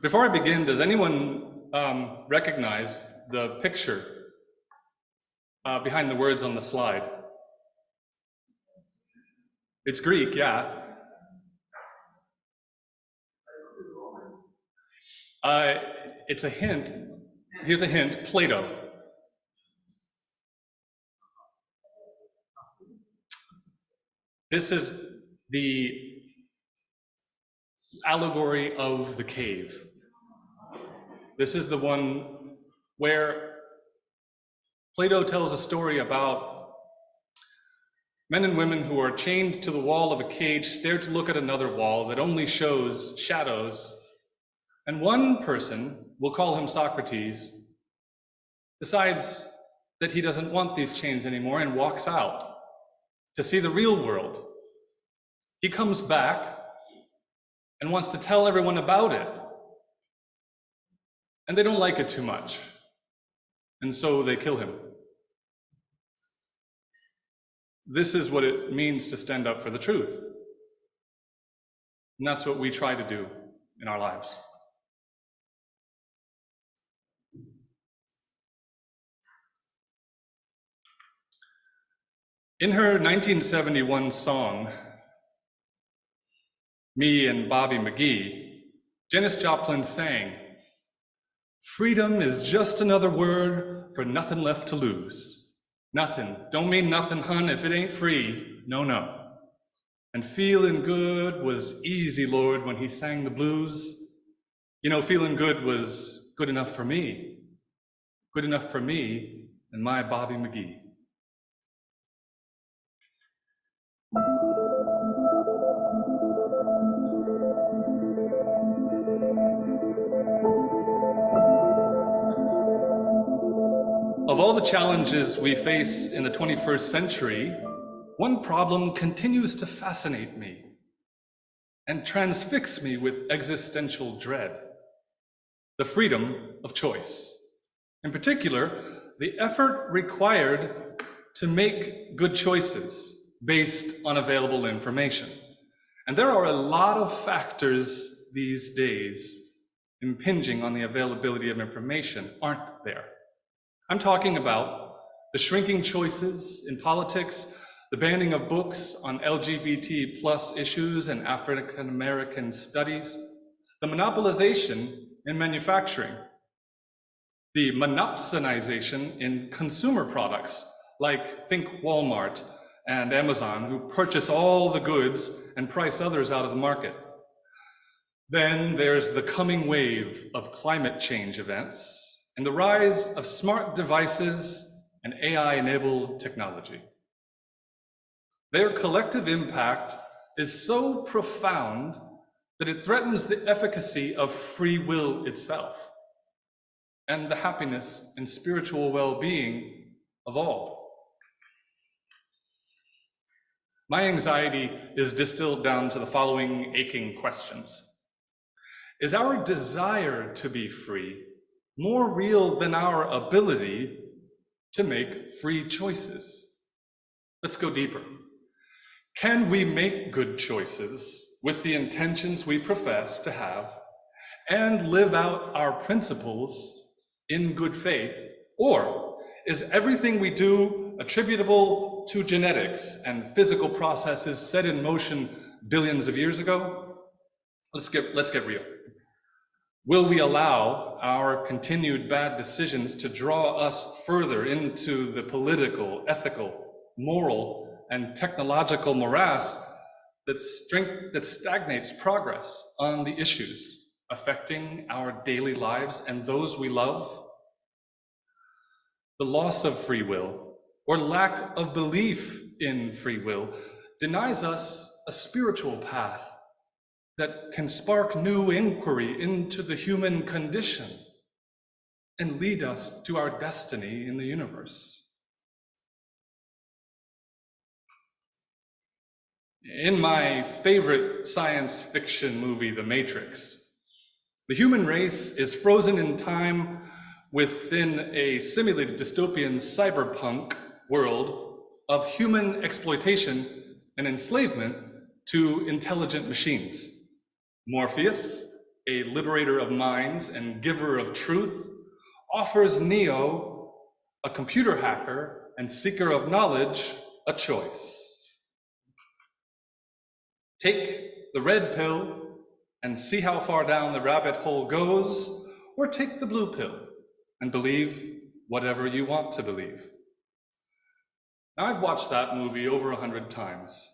Before I begin, does anyone recognize the picture behind the words on the slide? It's Greek, yeah. It's a hint. Here's a hint, Plato. This is the allegory of the cave. This is the one where Plato tells a story about men and women who are chained to the wall of a cage, stare to look at another wall that only shows shadows. And one person, we'll call him Socrates, decides that he doesn't want these chains anymore and walks out to see the real world. He comes back and wants to tell everyone about it. And they don't like it too much. And so they kill him. This is what it means to stand up for the truth. And that's what we try to do in our lives. In her 1971 song, Me and Bobby McGee, Janis Joplin sang, "Freedom is just another word for nothing left to lose. Nothing, don't mean nothing, hun, if it ain't free, no, no. And feeling good was easy, Lord, when he sang the blues. You know, feeling good was good enough for me. Good enough for me and my Bobby McGee." Of all the challenges we face in the 21st century, one problem continues to fascinate me and transfix me with existential dread: the freedom of choice. In particular, the effort required to make good choices based on available information. And there are a lot of factors these days impinging on the availability of information, aren't there? I'm talking about the shrinking choices in politics, the banning of books on LGBT plus issues and African American studies, the monopolization in manufacturing, the monopsonization in consumer products, like think Walmart and Amazon, who purchase all the goods and price others out of the market. Then there's the coming wave of climate change events and the rise of smart devices and AI-enabled technology. Their collective impact is so profound that it threatens the efficacy of free will itself and the happiness and spiritual well-being of all. My anxiety is distilled down to the following aching questions. Is our desire to be free more real than our ability to make free choices? Let's go deeper. Can we make good choices with the intentions we profess to have and live out our principles in good faith? Or is everything we do attributable to genetics and physical processes set in motion billions of years ago? Let's get real. Will we allow our continued bad decisions to draw us further into the political, ethical, moral, and technological morass that stagnates progress on the issues affecting our daily lives and those we love? The loss of free will, or lack of belief in free will, denies us a spiritual path that can spark new inquiry into the human condition and lead us to our destiny in the universe. In my favorite science fiction movie, The Matrix, the human race is frozen in time within a simulated dystopian cyberpunk world of human exploitation and enslavement to intelligent machines. Morpheus, a liberator of minds and giver of truth, offers Neo, a computer hacker and seeker of knowledge, a choice. Take the red pill and see how far down the rabbit hole goes, or take the blue pill and believe whatever you want to believe. Now, I've watched that movie over 100 times,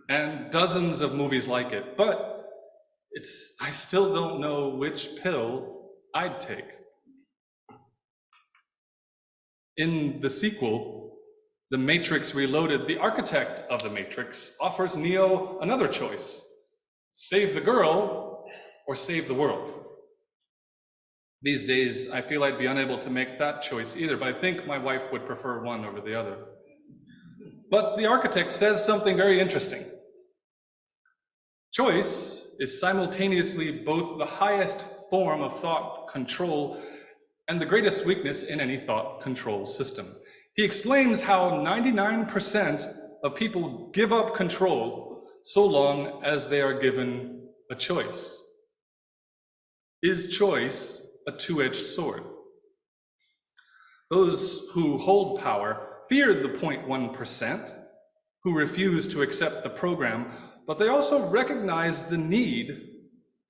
and dozens of movies like it, but I still don't know which pill I'd take. In the sequel, The Matrix Reloaded, the architect of the Matrix offers Neo another choice: save the girl or save the world. These days, I feel I'd be unable to make that choice either, but I think my wife would prefer one over the other. But the architect says something very interesting. Choice is simultaneously both the highest form of thought control and the greatest weakness in any thought control system. He explains how 99% of people give up control so long as they are given a choice. Is choice a two-edged sword? Those who hold power fear the 0.1% who refuse to accept the program, but they also recognize the need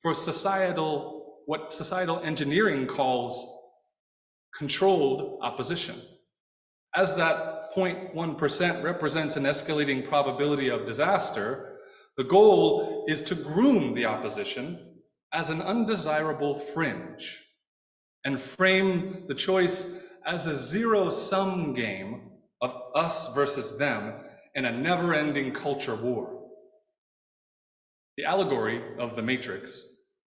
for what societal engineering calls controlled opposition. As that 0.1% represents an escalating probability of disaster, the goal is to groom the opposition as an undesirable fringe and frame the choice as a zero-sum game of us versus them in a never-ending culture war. The allegory of the Matrix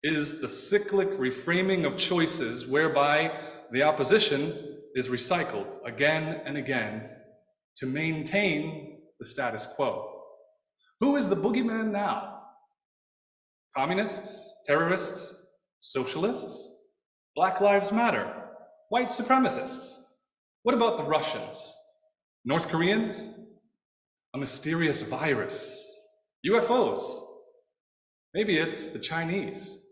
is the cyclic reframing of choices whereby the opposition is recycled again and again to maintain the status quo. Who is the boogeyman now? Communists, terrorists, socialists, Black Lives Matter, white supremacists? What about the Russians? North Koreans? A mysterious virus? UFOs? Maybe it's the Chinese.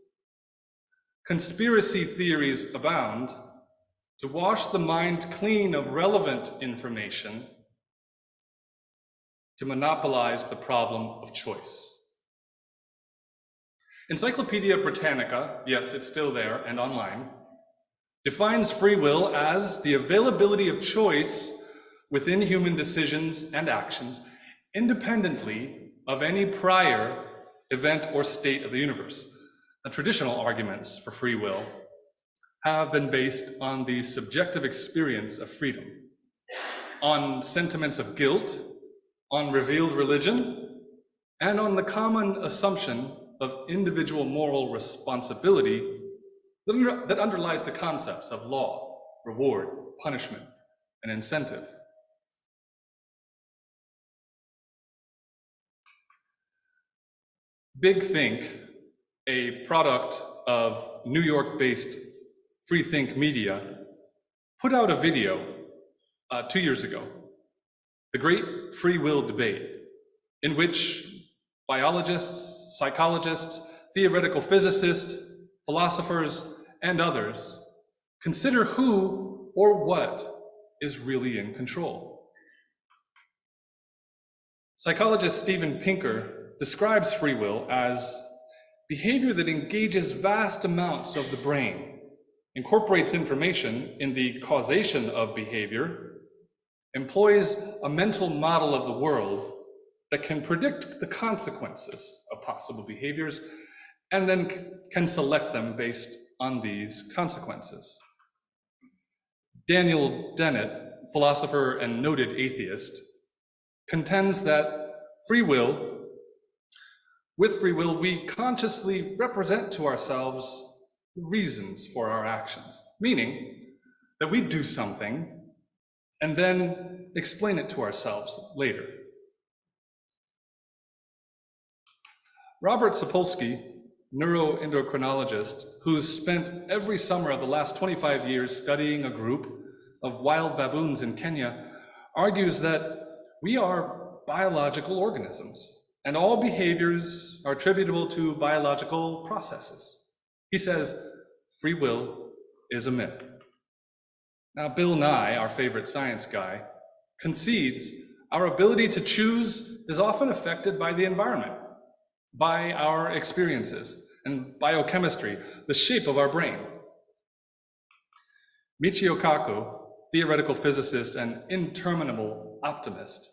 Conspiracy theories abound to wash the mind clean of relevant information to monopolize the problem of choice. Encyclopedia Britannica, yes, it's still there and online, defines free will as the availability of choice within human decisions and actions independently of any prior event or state of the universe. The traditional arguments for free will have been based on the subjective experience of freedom, on sentiments of guilt, on revealed religion, and on the common assumption of individual moral responsibility that underlies the concepts of law, reward, punishment, and incentive. Big Think, a product of New York-based Freethink Media, put out a video 2 years ago, The Great Free Will Debate, in which biologists, psychologists, theoretical physicists, philosophers, and others consider who or what is really in control. Psychologist Steven Pinker describes free will as behavior that engages vast amounts of the brain, incorporates information in the causation of behavior, employs a mental model of the world that can predict the consequences of possible behaviors, and then can select them based on these consequences. Daniel Dennett, philosopher and noted atheist, contends that with free will, we consciously represent to ourselves the reasons for our actions, meaning that we do something and then explain it to ourselves later. Robert Sapolsky, neuroendocrinologist, who's spent every summer of the last 25 years studying a group of wild baboons in Kenya, argues that we are biological organisms, and all behaviors are attributable to biological processes. He says, free will is a myth. Now, Bill Nye, our favorite science guy, concedes our ability to choose is often affected by the environment, by our experiences, and biochemistry, the shape of our brain. Michio Kaku, theoretical physicist and interminable optimist,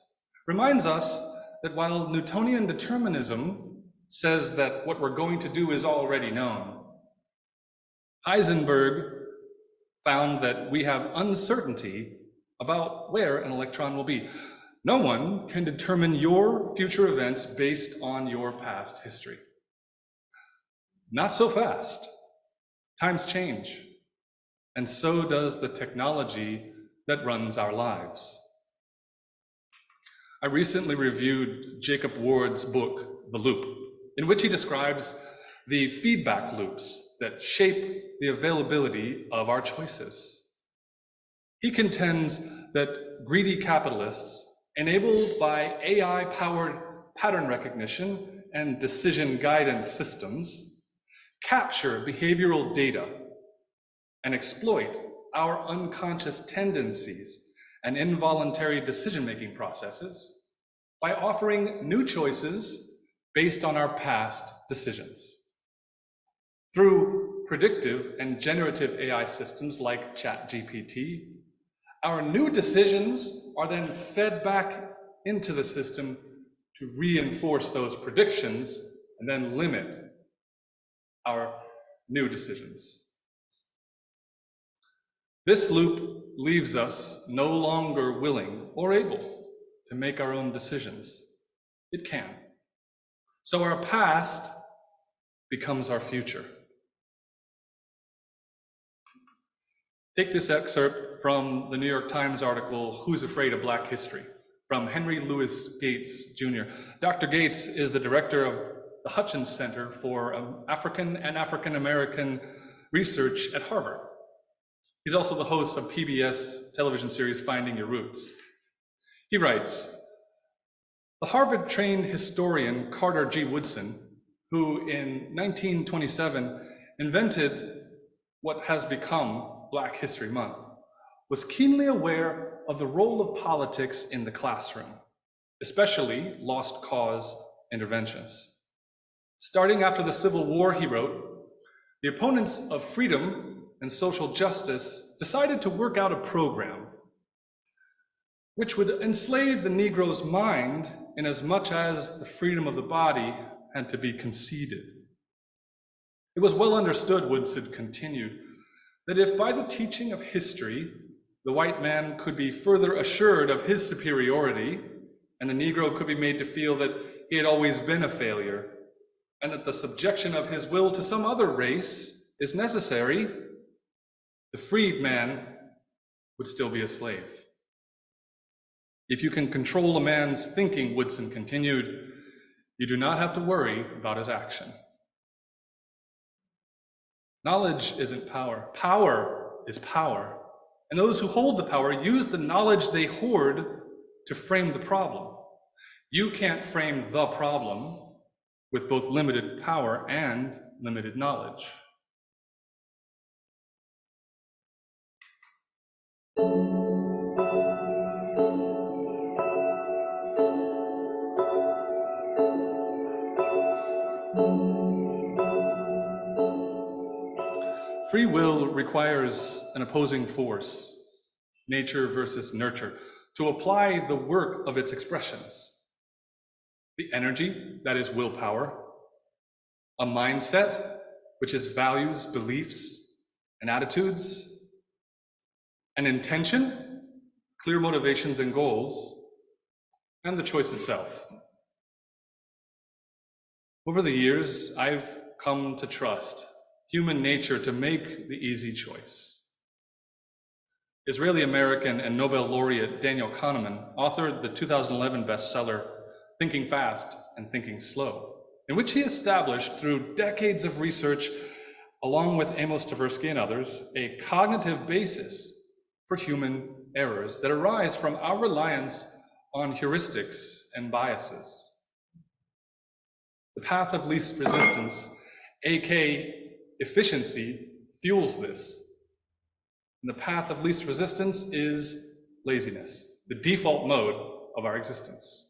reminds us that while Newtonian determinism says that what we're going to do is already known, Heisenberg found that we have uncertainty about where an electron will be. No one can determine your future events based on your past history. Not so fast. Times change, and so does the technology that runs our lives. I recently reviewed Jacob Ward's book, The Loop, in which he describes the feedback loops that shape the availability of our choices. He contends that greedy capitalists, enabled by AI-powered pattern recognition and decision guidance systems, capture behavioral data and exploit our unconscious tendencies and involuntary decision-making processes by offering new choices based on our past decisions. Through predictive and generative AI systems like ChatGPT, our new decisions are then fed back into the system to reinforce those predictions and then limit our new decisions. This loop leaves us no longer willing or able to make our own decisions. It can. So our past becomes our future. Take this excerpt from the New York Times article, Who's Afraid of Black History, from Henry Louis Gates, Jr. Dr. Gates is the director of the Hutchins Center for African and African American Research at Harvard. He's also the host of PBS television series Finding Your Roots. He writes, the Harvard-trained historian Carter G. Woodson, who in 1927 invented what has become Black History Month, was keenly aware of the role of politics in the classroom, especially lost cause interventions. Starting after the Civil War, he wrote, the opponents of freedom and social justice decided to work out a program which would enslave the Negro's mind in as much as the freedom of the body had to be conceded. It was well understood, Woodson continued, that if by the teaching of history, the white man could be further assured of his superiority, and the Negro could be made to feel that he had always been a failure, and that the subjection of his will to some other race is necessary, the freed man would still be a slave. If you can control a man's thinking, Woodson continued, you do not have to worry about his action. Knowledge isn't power. Power is power. And those who hold the power use the knowledge they hoard to frame the problem. You can't frame the problem with both limited power and limited knowledge. Free will requires an opposing force, nature versus nurture, to apply the work of its expressions. The energy, that is willpower, a mindset, which is values, beliefs, and attitudes, an intention, clear motivations and goals, and the choice itself. Over the years, I've come to trust human nature to make the easy choice. Israeli-American and Nobel laureate Daniel Kahneman authored the 2011 bestseller, Thinking Fast and Thinking Slow, in which he established through decades of research, along with Amos Tversky and others, a cognitive basis for human errors that arise from our reliance on heuristics and biases. The path of least resistance, AK, efficiency fuels this. And the path of least resistance is laziness, the default mode of our existence.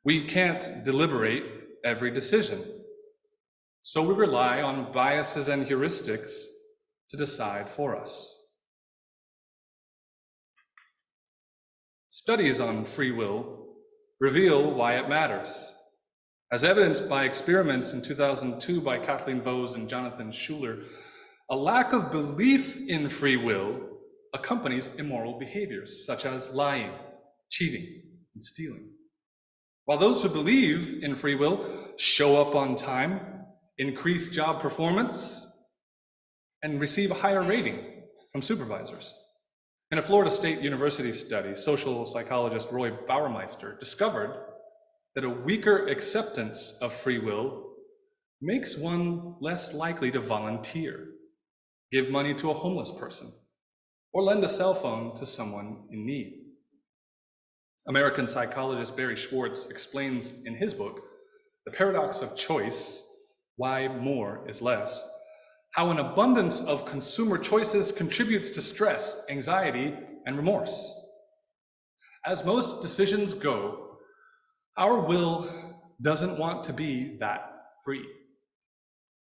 We can't deliberate every decision, so we rely on biases and heuristics to decide for us. Studies on free will reveal why it matters, as evidenced by experiments in 2002 by Kathleen Vohs and Jonathan Schuller. A lack of belief in free will accompanies immoral behaviors, such as lying, cheating, and stealing. While those who believe in free will show up on time, increase job performance, and receive a higher rating from supervisors. In a Florida State University study, social psychologist Roy Bauermeister discovered that a weaker acceptance of free will makes one less likely to volunteer, give money to a homeless person, or lend a cell phone to someone in need. American psychologist Barry Schwartz explains in his book, The Paradox of Choice, Why More is Less, how an abundance of consumer choices contributes to stress, anxiety, and remorse. As most decisions go, our will doesn't want to be that free.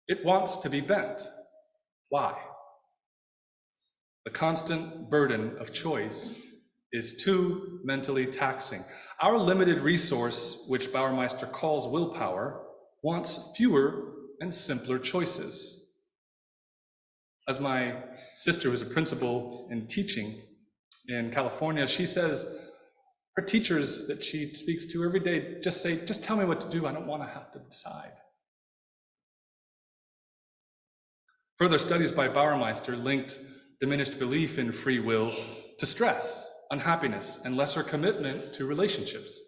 It wants to be bent. Why? The constant burden of choice is too mentally taxing. Our limited resource, which Bauermeister calls willpower, wants fewer and simpler choices. As my sister, who's a principal in teaching in California, she says her teachers that she speaks to every day just say, just tell me what to do, I don't want to have to decide. Further studies by Bauermeister linked diminished belief in free will to stress, unhappiness, and lesser commitment to relationships.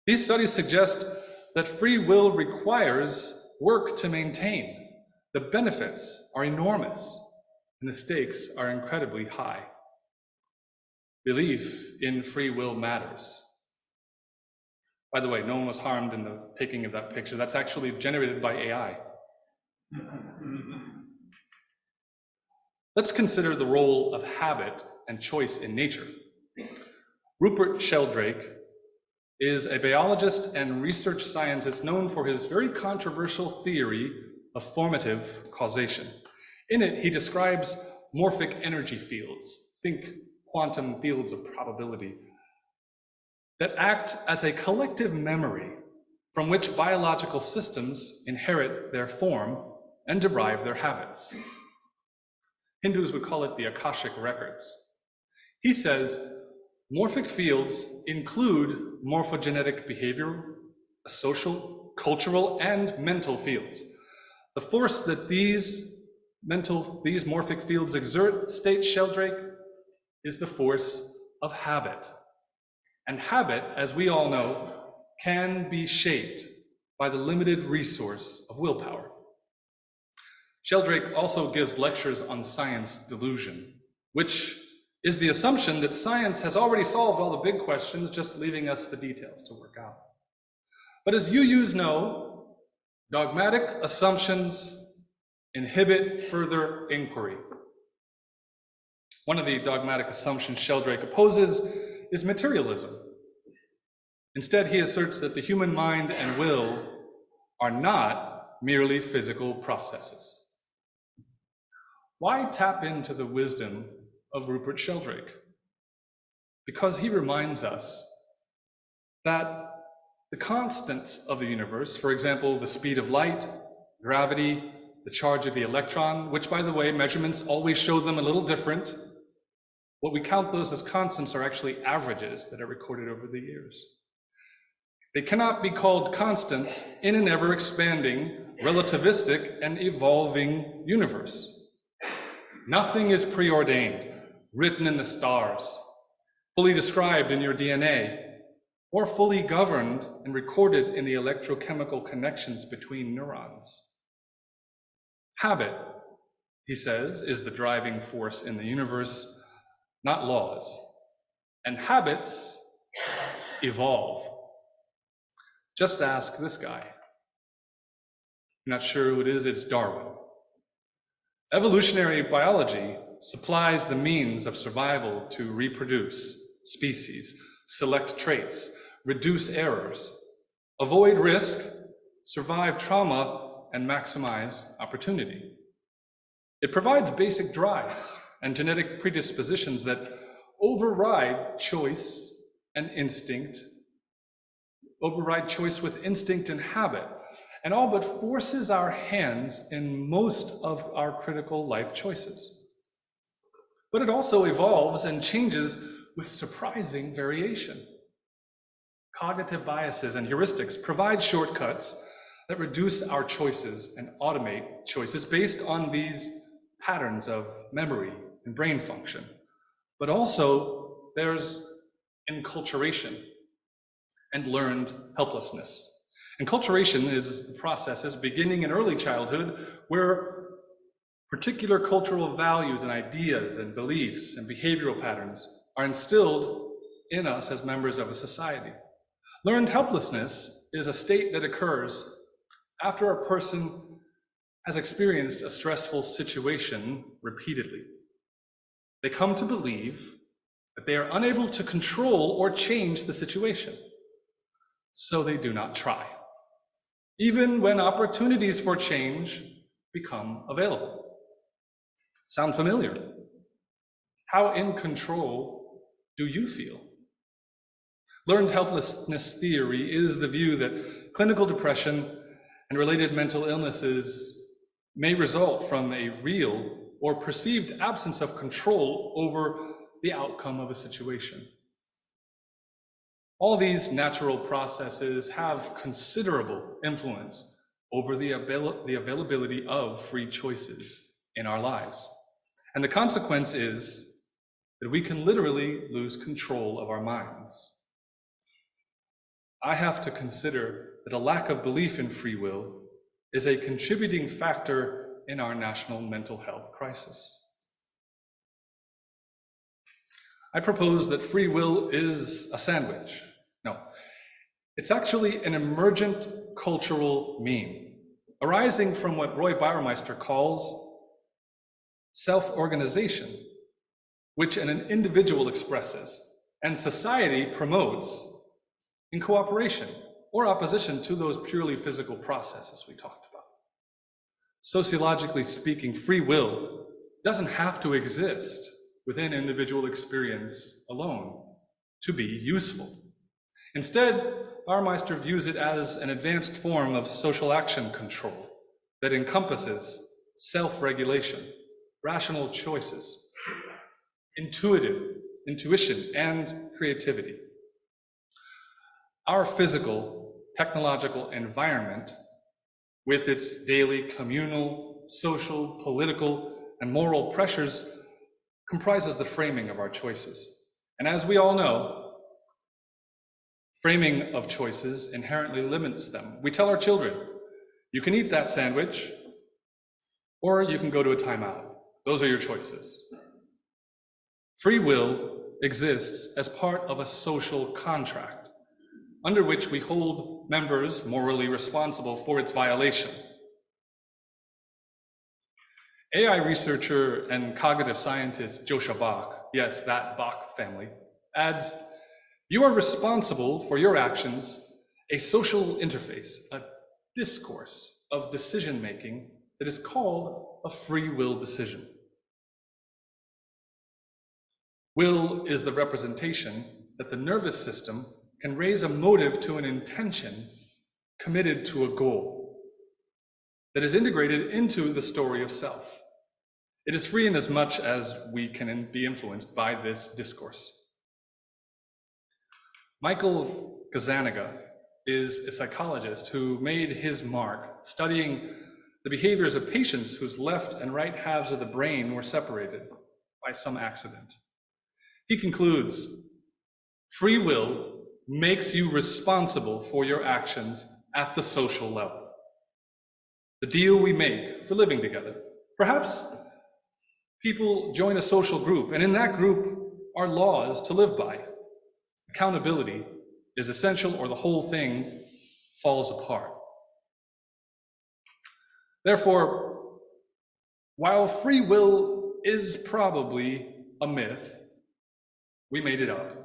These studies suggest that free will requires work to maintain. The benefits are enormous, and the stakes are incredibly high. Belief in free will matters. By the way, no one was harmed in the taking of that picture. That's actually generated by AI. Let's consider the role of habit and choice in nature. Rupert Sheldrake is a biologist and research scientist known for his very controversial theory of formative causation. In it, he describes morphic energy fields, think quantum fields of probability, that act as a collective memory from which biological systems inherit their form and derive their habits. Hindus would call it the Akashic records. He says morphic fields include morphogenetic behavior, social, cultural, and mental fields. The force that these morphic fields exert, states Sheldrake, is the force of habit. And habit, as we all know, can be shaped by the limited resource of willpower. Sheldrake also gives lectures on science delusion, which is the assumption that science has already solved all the big questions, just leaving us the details to work out. But as UUs know, dogmatic assumptions inhibit further inquiry. One of the dogmatic assumptions Sheldrake opposes is materialism. Instead, he asserts that the human mind and will are not merely physical processes. Why tap into the wisdom of Rupert Sheldrake? Because he reminds us that the constants of the universe, for example, the speed of light, gravity, the charge of the electron, which, by the way, measurements always show them a little different. What we count those as constants are actually averages that are recorded over the years. They cannot be called constants in an ever-expanding, relativistic, and evolving universe. Nothing is preordained, written in the stars, fully described in your DNA, or fully governed and recorded in the electrochemical connections between neurons. Habit, he says, is the driving force in the universe, not laws. And habits evolve. Just ask this guy. You're not sure who it is, it's Darwin. Evolutionary biology supplies the means of survival to reproduce species, select traits, reduce errors, avoid risk, survive trauma, and maximize opportunity. It provides basic drives and genetic predispositions that override choice with instinct and habit, and all but forces our hands in most of our critical life choices. But it also evolves and changes with surprising variation. Cognitive biases and heuristics provide shortcuts that reduce our choices and automate choices based on these patterns of memory and brain function. But also there's enculturation and learned helplessness. Enculturation is the processes beginning in early childhood where particular cultural values and ideas and beliefs and behavioral patterns are instilled in us as members of a society. Learned helplessness is a state that occurs after a person has experienced a stressful situation repeatedly. They come to believe that they are unable to control or change the situation, so they do not try, even when opportunities for change become available. Sound familiar? How in control do you feel? Learned helplessness theory is the view that clinical depression and related mental illnesses may result from a real or perceived absence of control over the outcome of a situation. All these natural processes have considerable influence over the availability of free choices in our lives. And the consequence is that we can literally lose control of our minds. I have to consider that a lack of belief in free will is a contributing factor in our national mental health crisis. I propose that free will is a sandwich. No, it's actually an emergent cultural meme, arising from what Roy Baumeister calls self-organization, which an individual expresses and society promotes in cooperation or opposition to those purely physical processes we talked about. Sociologically speaking, free will doesn't have to exist within individual experience alone to be useful. Instead, Baumeister views it as an advanced form of social action control that encompasses self-regulation, rational choices, intuition, and creativity. Our physical, technological environment, with its daily communal, social, political, and moral pressures, comprises the framing of our choices. And as we all know, framing of choices inherently limits them. We tell our children, you can eat that sandwich, or you can go to a timeout. Those are your choices. Free will exists as part of a social contract, under which we hold members morally responsible for its violation. AI researcher and cognitive scientist Joshua Bach, yes, that Bach family, adds, you are responsible for your actions, a social interface, a discourse of decision-making that is called a free will decision. Will is the representation that the nervous system can raise a motive to an intention committed to a goal that is integrated into the story of self. It is free in as much as we can be influenced by this discourse. Michael Gazzaniga is a psychologist who made his mark studying the behaviors of patients whose left and right halves of the brain were separated by some accident. He concludes, free will makes you responsible for your actions at the social level. The deal we make for living together. Perhaps people join a social group, and in that group are laws to live by. Accountability is essential, or the whole thing falls apart. Therefore, While free will is probably a myth, we made it up.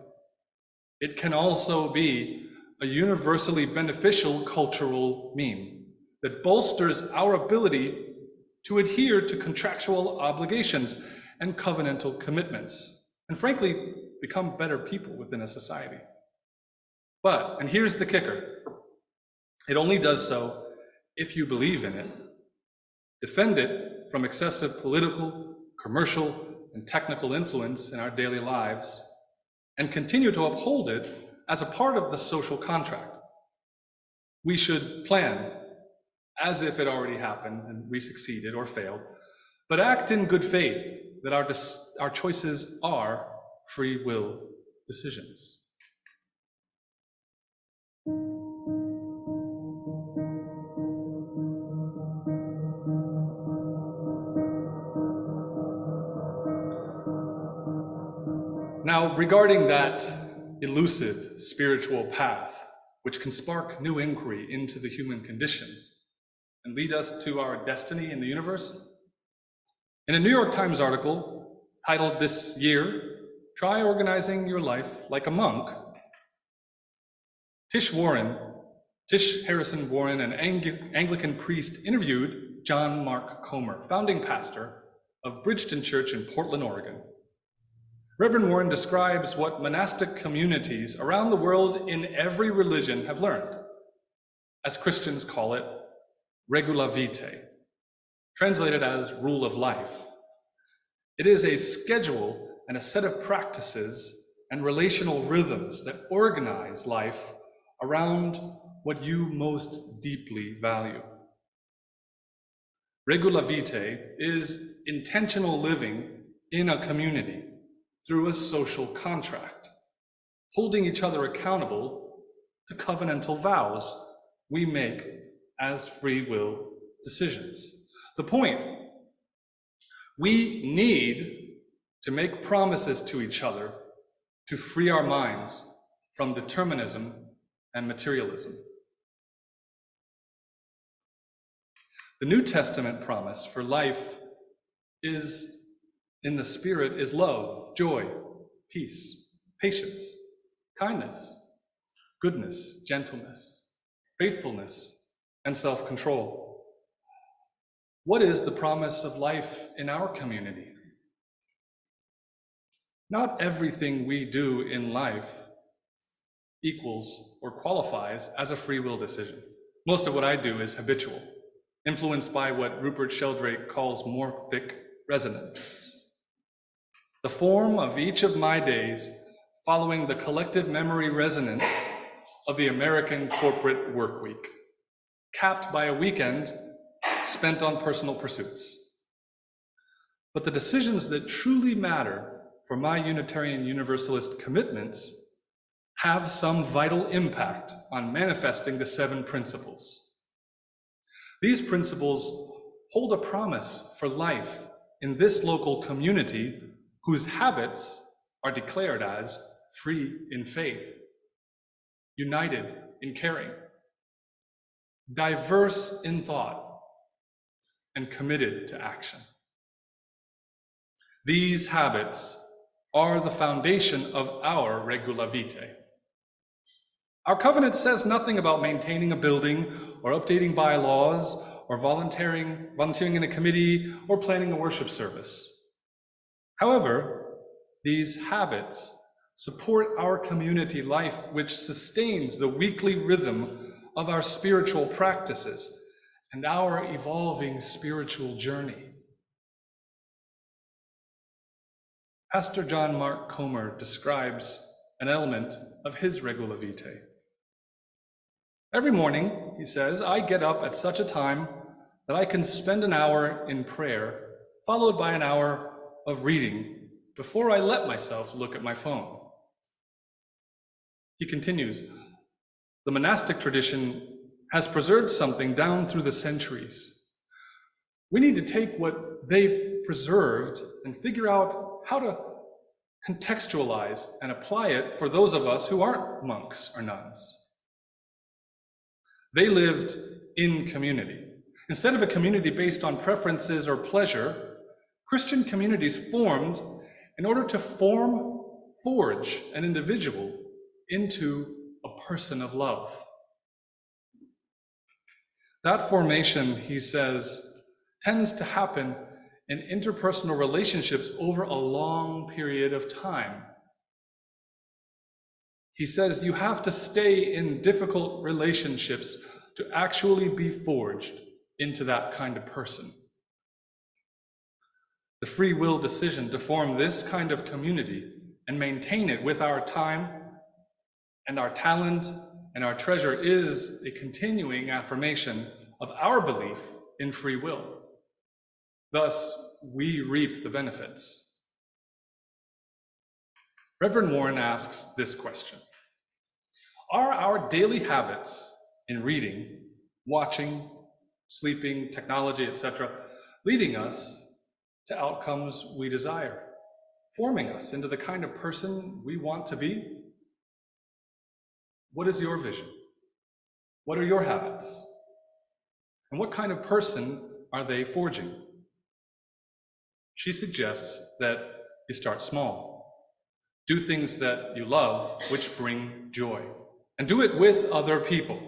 It can also be a universally beneficial cultural meme that bolsters our ability to adhere to contractual obligations and covenantal commitments, and frankly, become better people within a society. But, and here's the kicker, it only does so if you believe in it, defend it from excessive political, commercial, and technical influence in our daily lives, and continue to uphold it as a part of the social contract. We should plan as if it already happened and we succeeded or failed, but act in good faith that our choices are free will decisions. Now, regarding that elusive spiritual path, which can spark new inquiry into the human condition and lead us to our destiny in the universe, in a New York Times article titled this year, "Try Organizing Your Life Like a Monk," Tish Harrison Warren, an Anglican priest, interviewed John Mark Comer, founding pastor of Bridgeton Church in Portland, Oregon. Reverend Warren describes what monastic communities around the world in every religion have learned. As Christians call it, regula vitae, translated as rule of life. It is a schedule and a set of practices and relational rhythms that organize life around what you most deeply value. Regula vitae is intentional living in a community through a social contract, holding each other accountable to covenantal vows we make as free will decisions. The point, we need to make promises to each other to free our minds from determinism and materialism. The New Testament promise for life is in the Spirit is love, joy, peace, patience, kindness, goodness, gentleness, faithfulness, and self-control. What is the promise of life in our community? Not everything we do in life equals or qualifies as a free will decision. Most of what I do is habitual, influenced by what Rupert Sheldrake calls morphic resonance. The form of each of my days following the collective memory resonance of the American corporate work week, capped by a weekend spent on personal pursuits. But the decisions that truly matter for my Unitarian Universalist commitments have some vital impact on manifesting the 7 principles. These principles hold a promise for life in this local community whose habits are declared as free in faith, united in caring, diverse in thought, and committed to action. These habits are the foundation of our regula vitae. Our covenant says nothing about maintaining a building or updating bylaws or volunteering in a committee or planning a worship service. However, these habits support our community life, which sustains the weekly rhythm of our spiritual practices and our evolving spiritual journey. Pastor John Mark Comer describes an element of his regula vitae. Every morning, he says, I get up at such a time that I can spend an hour in prayer, followed by an hour of reading before I let myself look at my phone. He continues, the monastic tradition has preserved something down through the centuries. We need to take what they preserved and figure out how to contextualize and apply it for those of us who aren't monks or nuns. They lived in community, Instead of a community based on preferences or pleasure, Christian communities formed in order to forge an individual into a person of love. That formation, he says, tends to happen in interpersonal relationships over a long period of time. He says you have to stay in difficult relationships to actually be forged into that kind of person. The free will decision to form this kind of community and maintain it with our time and our talent and our treasure is a continuing affirmation of our belief in free will. Thus, we reap the benefits. Reverend Warren asks this question: are our daily habits in reading, watching, sleeping, technology, etc., leading us to outcomes we desire, forming us into the kind of person we want to be? What is your vision? What are your habits? And what kind of person are they forging? She suggests that you start small. Do things that you love, which bring joy, and do it with other people.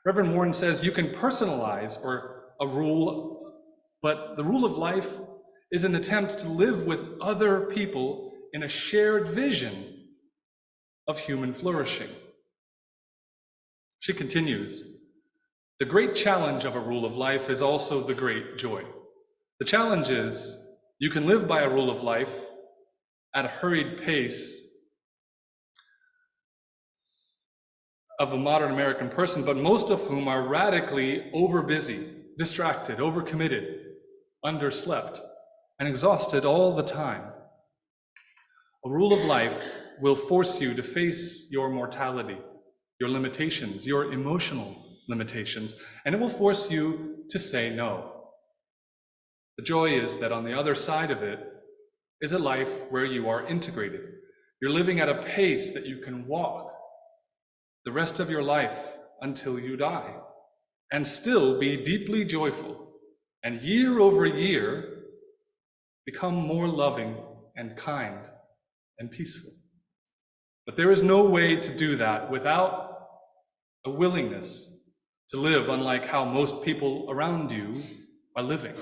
Reverend Warren says you can personalize or a rule, but the rule of life is an attempt to live with other people in a shared vision of human flourishing. She continues, the great challenge of a rule of life is also the great joy. The challenge is you can live by a rule of life at a hurried pace of a modern American person, but most of whom are radically overbusy, distracted, overcommitted, underslept, and exhausted all the time. A rule of life will force you to face your mortality, your limitations, your emotional limitations, and it will force you to say no. The joy is that on the other side of it is a life where you are integrated. You're living at a pace that you can walk the rest of your life until you die and still be deeply joyful, and year over year become more loving and kind and peaceful. But there is no way to do that without a willingness to live unlike how most people around you are living.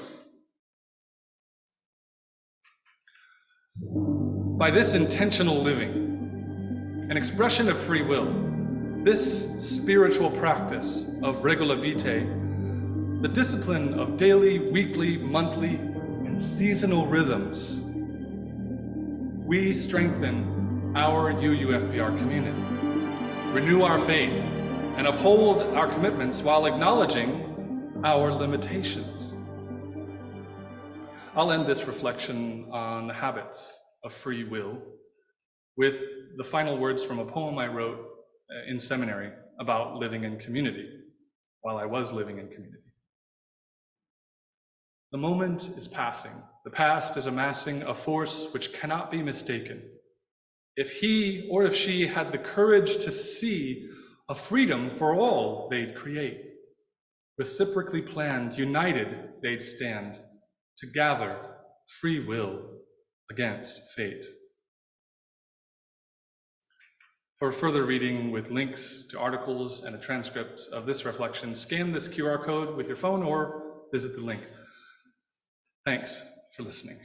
By this intentional living, an expression of free will, this spiritual practice of regula vitae, the discipline of daily, weekly, monthly, and seasonal rhythms, we strengthen our UUFBR community, renew our faith, and uphold our commitments while acknowledging our limitations. I'll end this reflection on the habits of free will with the final words from a poem I wrote in seminary about living in community while I was living in community. The moment is passing. The past is amassing a force which cannot be mistaken. If he or if she had the courage to see a freedom for all they'd create, reciprocally planned, united they'd stand to gather free will against fate. For further reading with links to articles and a transcript of this reflection, scan this QR code with your phone or visit the link. Thanks for listening.